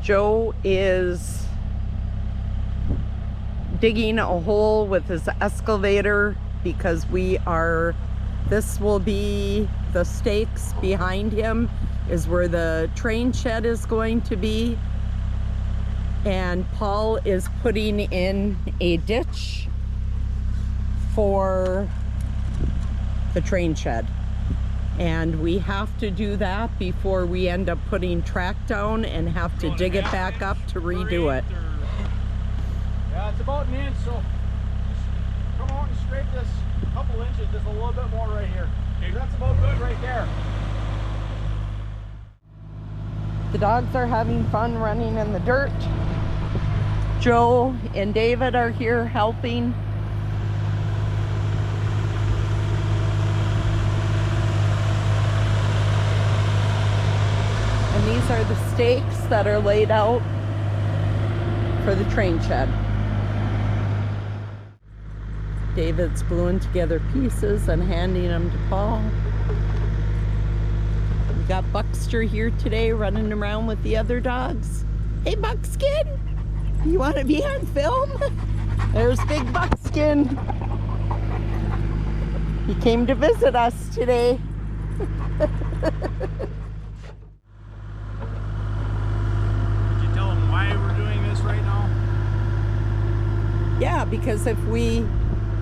Joe is digging a hole with his excavator because this will be the stakes behind him is where the train shed is going to be. And Paul is putting in a ditch for the train shed. And we have to do that before we end up putting track down and have to dig it back up to redo it. Yeah, it's about an inch, so just come out and scrape this a couple inches, just a little bit more right here. Okay. That's about good right there. The dogs are having fun running in the dirt. Joe and David are here helping. And these are the stakes that are laid out for the train shed. David's gluing together pieces and handing them to Paul. We got Buckster here today running around with the other dogs. Hey Buckskin, you want to be on film? There's big Buckskin. He came to visit us today. Yeah, because if we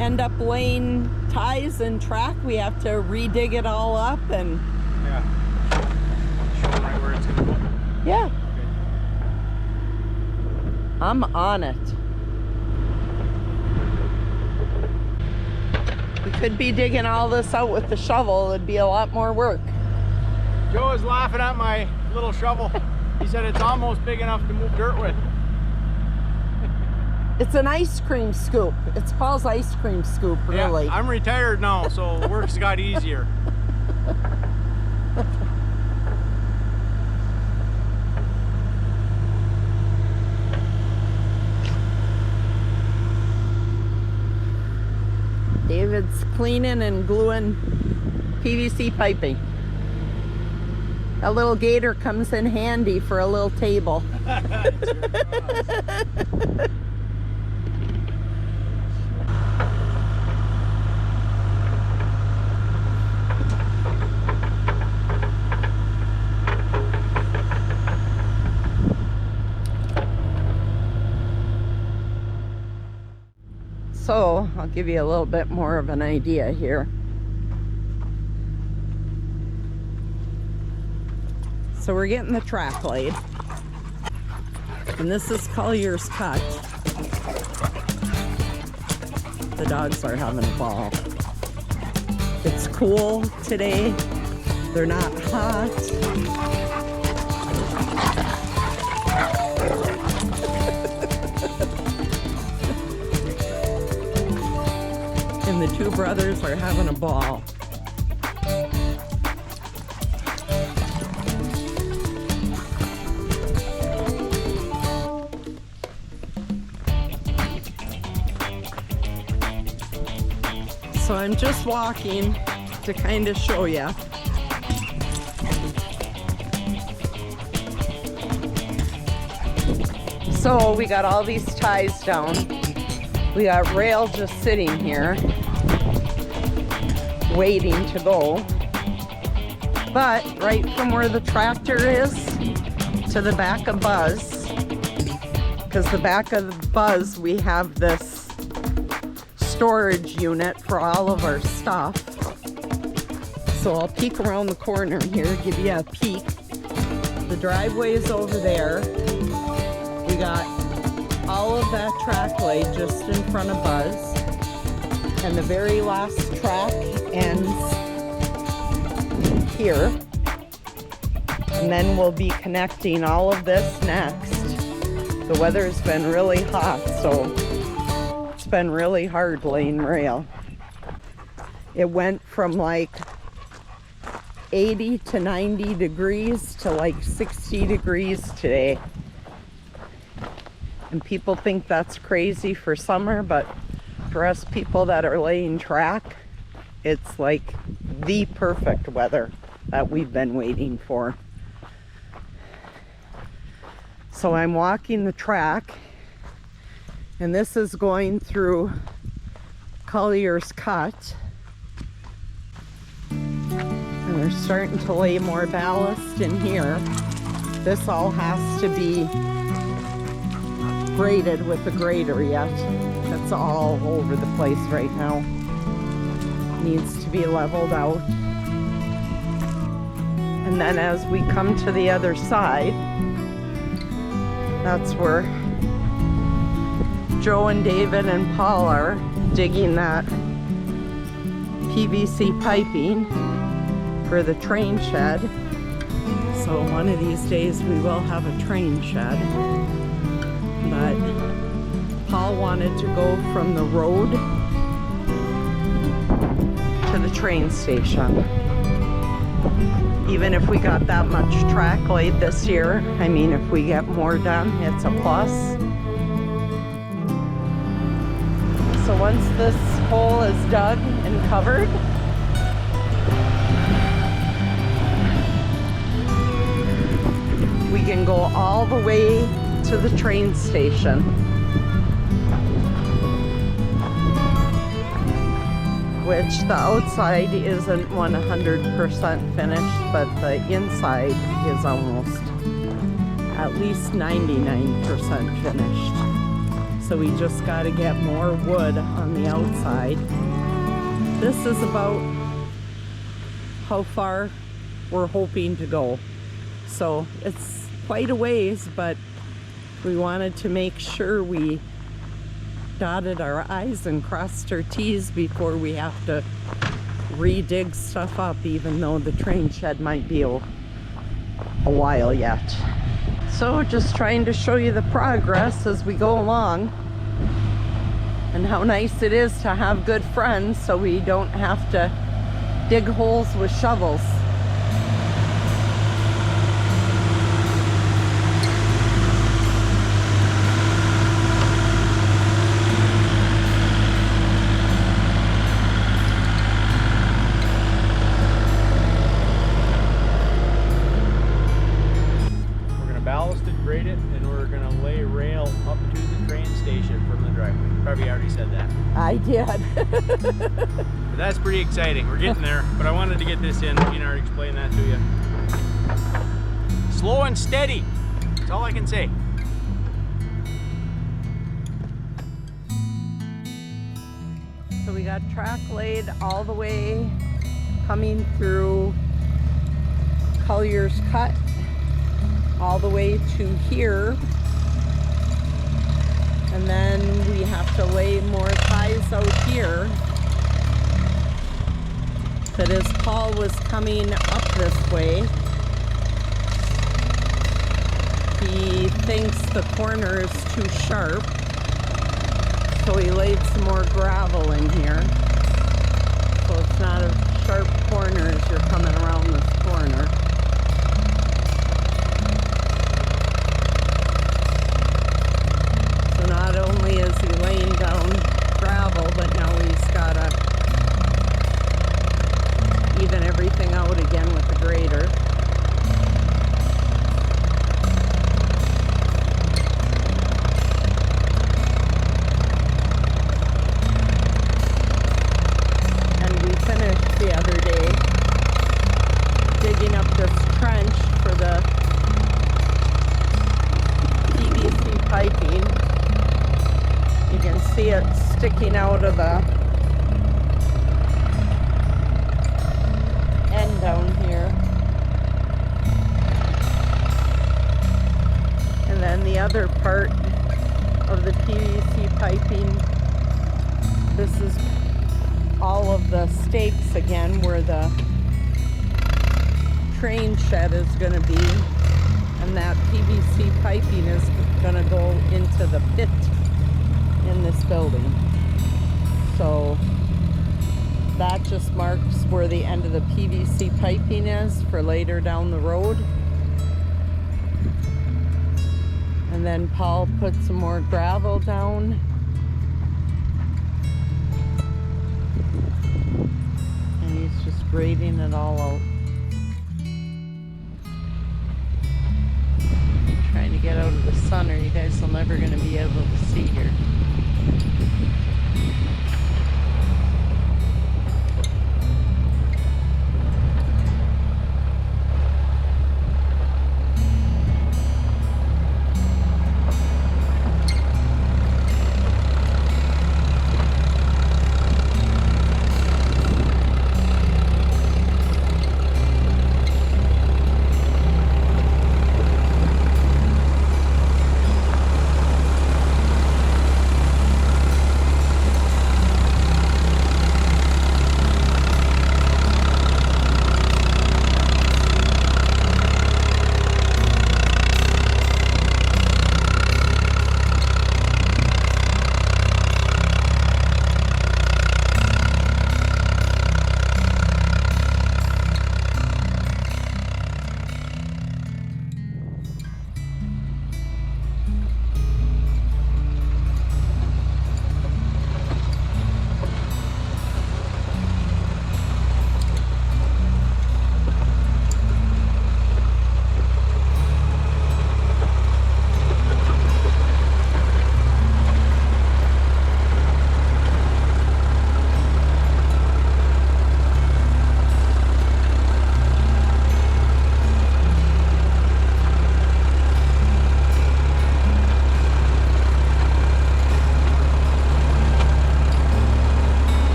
end up laying ties and track, we have to redig it all up and... Yeah. Show them right where it's going to go? Yeah. Okay. I'm on it. We could be digging all this out with the shovel. It'd be a lot more work. Joe is laughing at my little shovel. He said it's almost big enough to move dirt with. It's an ice cream scoop. It's Paul's ice cream scoop, really. Yeah, I'm retired now, so work's got easier. David's cleaning and gluing PVC piping. A little gator comes in handy for a little table. So I'll give you a little bit more of an idea here. So we're getting the track laid. And this is Collier's Cut. The dogs are having a ball. It's cool today. They're not hot. And the two brothers are having a ball. So I'm just walking to kind of show you. So we got all these ties down. We got rail just sitting here, waiting to go. But right from where the tractor is to the back of Buzz, because the back of the Buzz, we have this storage unit for all of our stuff. So I'll peek around the corner here, give you a peek. The driveway is over there. We got all of that track laid just in front of Buzz. And the very last track ends here. And then we'll be connecting all of this next. The weather's been really hot, so it's been really hard laying rail. It went from like 80 to 90 degrees to like 60 degrees today. And people think that's crazy for summer, but for us people that are laying track, it's like the perfect weather that we've been waiting for. So I'm walking the track, and this is going through Collier's Cut. And they're starting to lay more ballast in here. This all has to be graded with the grader yet. It's all over the place right now. Needs to be leveled out. And then as we come to the other side, that's where Joe and David and Paul are digging that PVC piping for the train shed. So one of these days we will have a train shed. But Paul wanted to go from the road to the train station. Even if we got that much track laid this year, I mean, if we get more done, it's a plus. So once this hole is dug and covered, we can go all the way to the train station. Which the outside isn't 100% finished, but the inside is almost at least 99% finished. So we just got to get more wood on the outside. This is about how far we're hoping to go. So it's quite a ways, but we wanted to make sure we dotted our I's and crossed our T's before we have to re-dig stuff up, even though the train shed might be a while yet. So just trying to show you the progress as we go along, and how nice it is to have good friends so we don't have to dig holes with shovels. Grade it, and we're gonna lay rail up to the train station from the driveway. Probably already said that. I did. But that's pretty exciting. We're getting there, but I wanted to get this in. You know, explain that to you. Slow and steady. That's all I can say. So we got track laid all the way coming through Collier's Cut all the way to here, and then we have to lay more ties out here. But as Paul was coming up this way, he thinks the corner is too sharp, so he laid some more gravel in here, so it's not a sharp corner as you're coming around this corner. Not only is he laying down gravel, but now he's got to even everything out again with the grader. And we finished the other day digging up this trench for the PVC piping. You can see it sticking out of the end down here. And then the other part of the PVC piping, this is all of the stakes again where the train shed is going to be. And that PVC piping is going to go into the pit in this building. So that just marks where the end of the PVC piping is for later down the road. And then Paul put some more gravel down. And he's just grading it all out. Trying to get out of the sun or you guys are never going to be able to see here.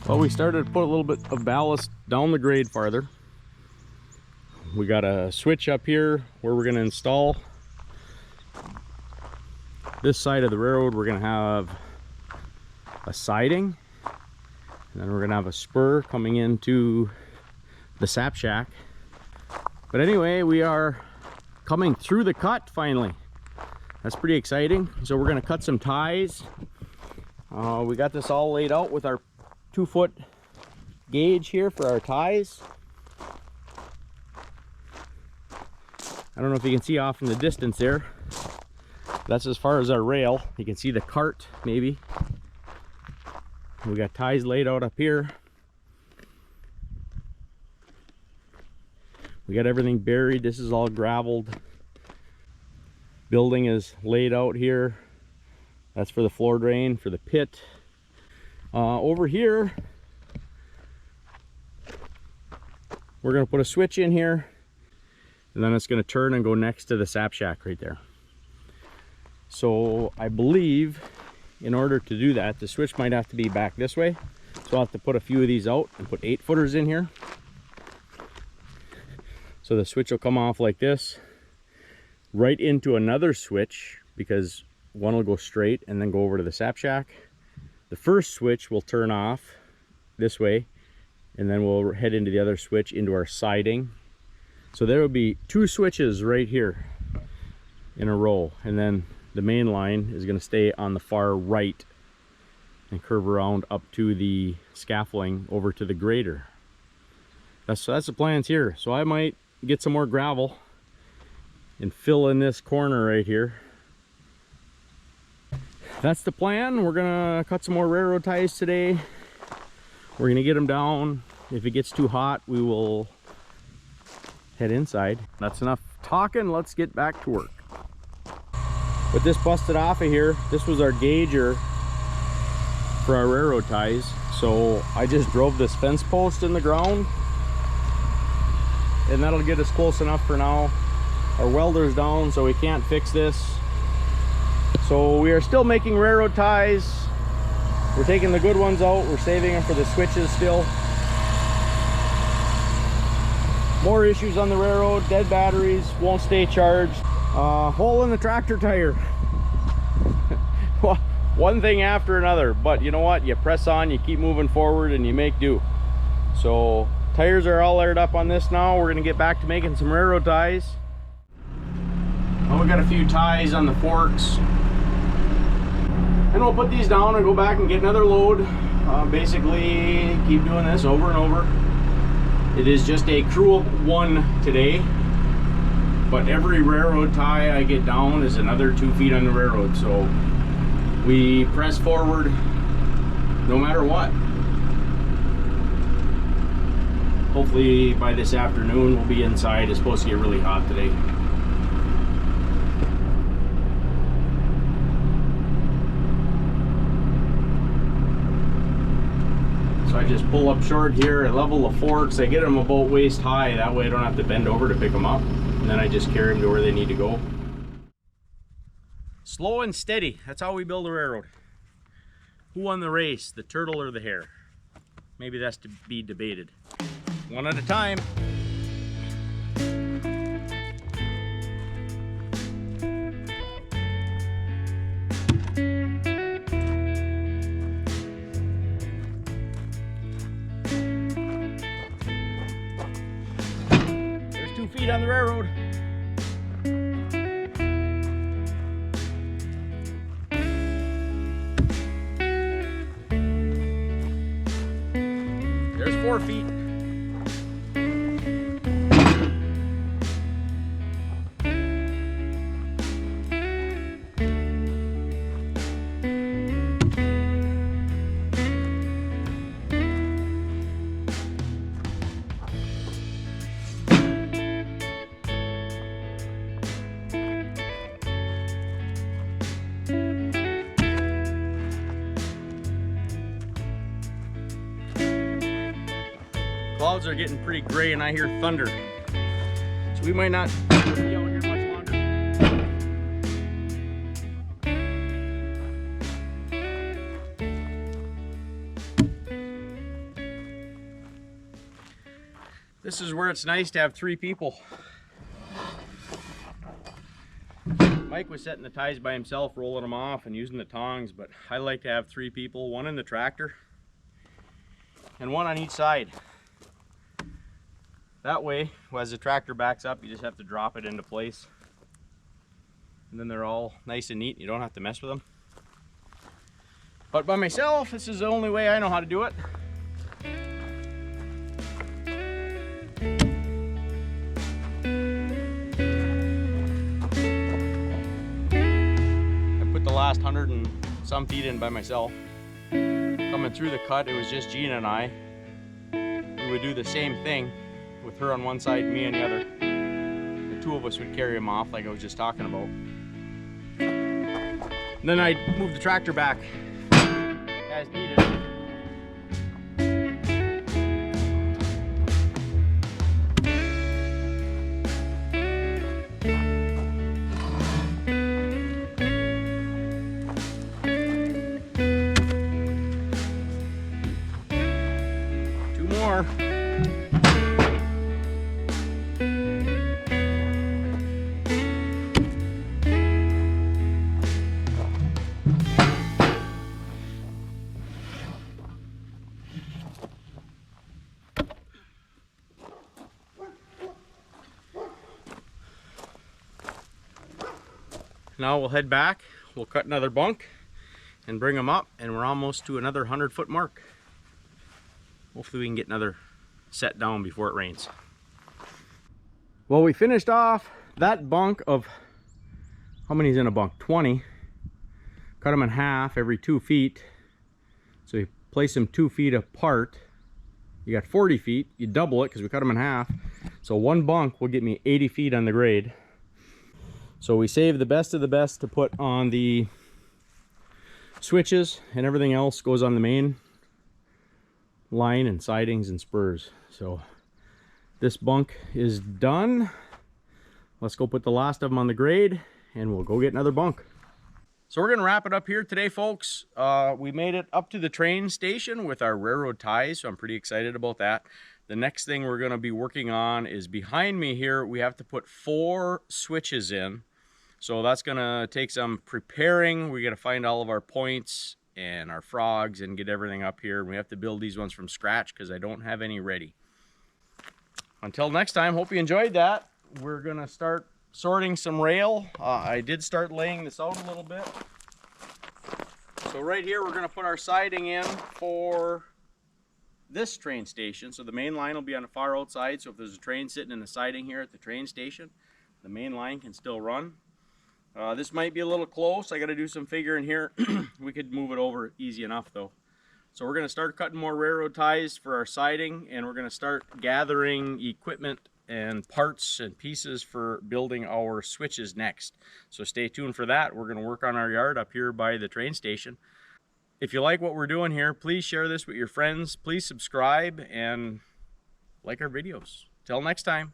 Well, we started to put a little bit of ballast down the grade farther. We got a switch up here where we're going to install. This side of the railroad we're going to have a siding, and then we're going to have a spur coming into the sap shack. But anyway, we are coming through the cut finally. That's pretty exciting. So we're going to cut some ties. We got this all laid out with our 2-foot gauge here for our ties. I don't know if you can see off in the distance there. That's as far as our rail. You can see the cart maybe. We got ties laid out up here. We got everything buried. This is all graveled. Building is laid out here. That's for the floor drain, for the pit. Over here, we're going to put a switch in here, and then it's going to turn and go next to the sap shack right there. So I believe in order to do that, the switch might have to be back this way. So I'll have to put a few of these out and put 8-footers in here. So the switch will come off like this, right into another switch, because one will go straight and then go over to the sap shack. The first switch will turn off this way, and then we'll head into the other switch into our siding. So there will be 2 switches right here in a row, and then the main line is going to stay on the far right and curve around up to the scaffolding over to the grader. That's the plans here. So I might get some more gravel and fill in this corner right here. That's the plan. We're gonna cut some more railroad ties today. We're gonna get them down. If it gets too hot, we will head inside. That's enough talking. Let's get back to work. With this busted off of here, this was our gauger for our railroad ties. So I just drove this fence post in the ground, and that'll get us close enough for now. Our welder's down, so we can't fix this. So we are still making railroad ties. We're taking the good ones out. We're saving them for the switches still. More issues on the railroad. Dead batteries, won't stay charged. Hole in the tractor tire. One thing after another, but you know what? You press on, you keep moving forward, and you make do. So tires are all aired up on this now. We're gonna get back to making some railroad ties. Well, we got a few ties on the forks, and we'll put these down and go back and get another load. Basically keep doing this over and over. It is just a crew of one today, but every railroad tie I get down is another 2 feet on the railroad. So we press forward no matter what. Hopefully by this afternoon we'll be inside. It's supposed to get really hot today. So I just pull up short here, I level the forks, I get them about waist high, that way I don't have to bend over to pick them up, and then I just carry them to where they need to go. Slow and steady, that's how we build a railroad. Who won the race, the turtle or the hare? Maybe that's to be debated. One at a time. There's 2 feet on the railroad. There's 4 feet. Clouds are getting pretty gray and I hear thunder. So we might not be out here much longer. This is where it's nice to have 3 people. Mike was setting the ties by himself, rolling them off and using the tongs, but I like to have 3 people, one in the tractor and one on each side. That way, as the tractor backs up, you just have to drop it into place. And then they're all nice and neat. You don't have to mess with them. But by myself, this is the only way I know how to do it. I put the last 100 and some feet in by myself. Coming through the cut, it was just Gina and I. We would do the same thing, with her on one side, me on the other. The 2 of us would carry them off like I was just talking about. And then I'd move the tractor back as needed. Two more. Now we'll head back, we'll cut another bunk and bring them up, and we're almost to another 100-foot mark. Hopefully we can get another set down before it rains. Well, we finished off that bunk of, how many's in a bunk? 20. Cut them in half every 2 feet. So you place them 2 feet apart. You got 40 feet. You double it because we cut them in half. So one bunk will get me 80 feet on the grade. So we save the best of the best to put on the switches, and everything else goes on the main line and sidings and spurs. So this bunk is done. Let's go put the last of them on the grade and we'll go get another bunk. So we're gonna wrap it up here today, folks. We made it up to the train station with our railroad ties, so I'm pretty excited about that. The next thing we're gonna be working on is behind me here. We have to put 4 switches in. So that's gonna take some preparing. We gotta find all of our points and our frogs and get everything up here. We have to build these ones from scratch because I don't have any ready. Until next time, hope you enjoyed that. We're gonna start sorting some rail. I did start laying this out a little bit. So right here, we're gonna put our siding in for this train station. So the main line will be on the far outside. So if there's a train sitting in the siding here at the train station, the main line can still run. This might be a little close. I got to do some figuring here. We could move it over easy enough though. So we're going to start cutting more railroad ties for our siding, and we're going to start gathering equipment and parts and pieces for building our switches next. So stay tuned for that. We're going to work on our yard up here by the train station. If you like what we're doing here, please share this with your friends. Please subscribe and like our videos. Till next time.